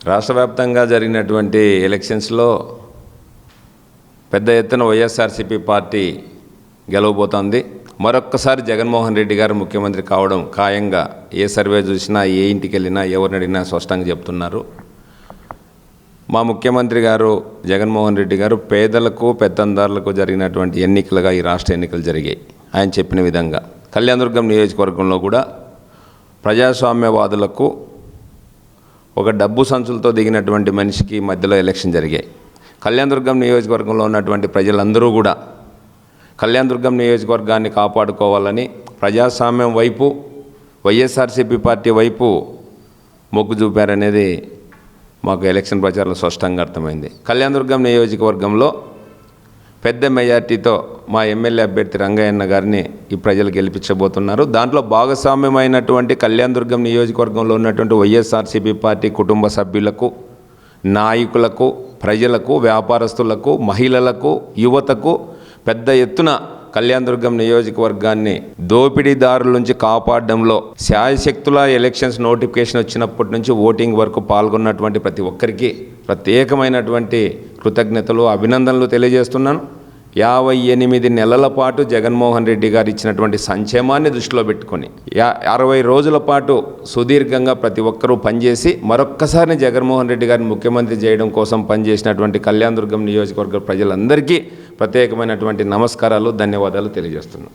రాష్ట్ర వ్యాప్తంగా జరిగినటువంటి ఎలక్షన్స్లో పెద్ద ఎత్తున వైఎస్ఆర్సీపీ పార్టీ గెలవబోతోంది. మరొక్కసారి జగన్మోహన్ రెడ్డి గారు ముఖ్యమంత్రి కావడం ఖాయంగా ఏ సర్వే చూసినా, ఏ ఇంటికి వెళ్ళినా, ఎవరిని అడిగినా స్పష్టంగా చెప్తున్నారు. మా ముఖ్యమంత్రి గారు జగన్మోహన్ రెడ్డి గారు పేదలకు, పెత్తందారులకు జరిగినటువంటి ఎన్నికలుగా ఈ రాష్ట్ర ఎన్నికలు జరిగాయి. ఆయన చెప్పిన విధంగా కళ్యాణదుర్గం నియోజకవర్గంలో కూడా ప్రజాస్వామ్యవాదులకు ఒక డబ్బు సంచులతో దిగినటువంటి మనిషికి మధ్యలో ఎలక్షన్ జరిగాయి. కళ్యాణదుర్గం నియోజకవర్గంలో ఉన్నటువంటి ప్రజలందరూ కూడా కళ్యాణదుర్గం నియోజకవర్గాన్ని కాపాడుకోవాలని ప్రజాస్వామ్యం వైపు, వైఎస్ఆర్సీపీ పార్టీ వైపు మొగ్గు చూపారనేది మాకు ఎలక్షన్ ప్రచారంలో స్పష్టంగా అర్థమైంది. కళ్యాణదుర్గం నియోజకవర్గంలో పెద్ద మెజార్టీతో మా ఎమ్మెల్యే అభ్యర్థి రంగయ్యన్న గారిని ఈ ప్రజలు గెలిపించబోతున్నారు. దాంట్లో భాగస్వామ్యమైనటువంటి కళ్యాణదుర్గం నియోజకవర్గంలో ఉన్నటువంటి వైఎస్ఆర్సీపీ పార్టీ కుటుంబ సభ్యులకు, నాయకులకు, ప్రజలకు, వ్యాపారస్తులకు, మహిళలకు, యువతకు పెద్ద ఎత్తున కళ్యాణదుర్గం నియోజకవర్గాన్ని దోపిడీదారుల నుంచి కాపాడడంలో శాయశక్తుల ఎలక్షన్స్ నోటిఫికేషన్ వచ్చినప్పటి నుంచి ఓటింగ్ వరకు పాల్గొన్నటువంటి ప్రతి ఒక్కరికి ప్రత్యేకమైనటువంటి కృతజ్ఞతలు, అభినందనలు తెలియజేస్తున్నాను. 58 నెలల పాటు జగన్మోహన్ రెడ్డి గారు ఇచ్చినటువంటి సంక్షేమాన్ని దృష్టిలో పెట్టుకొని 60 రోజుల పాటు సుదీర్ఘంగా ప్రతి ఒక్కరూ పనిచేసి మరొక్కసారి జగన్మోహన్ రెడ్డి గారిని ముఖ్యమంత్రి చేయడం కోసం పనిచేసినటువంటి కళ్యాణదుర్గం నియోజకవర్గ ప్రజలందరికీ ప్రత్యేకమైనటువంటి నమస్కారాలు, ధన్యవాదాలు తెలియజేస్తున్నాను.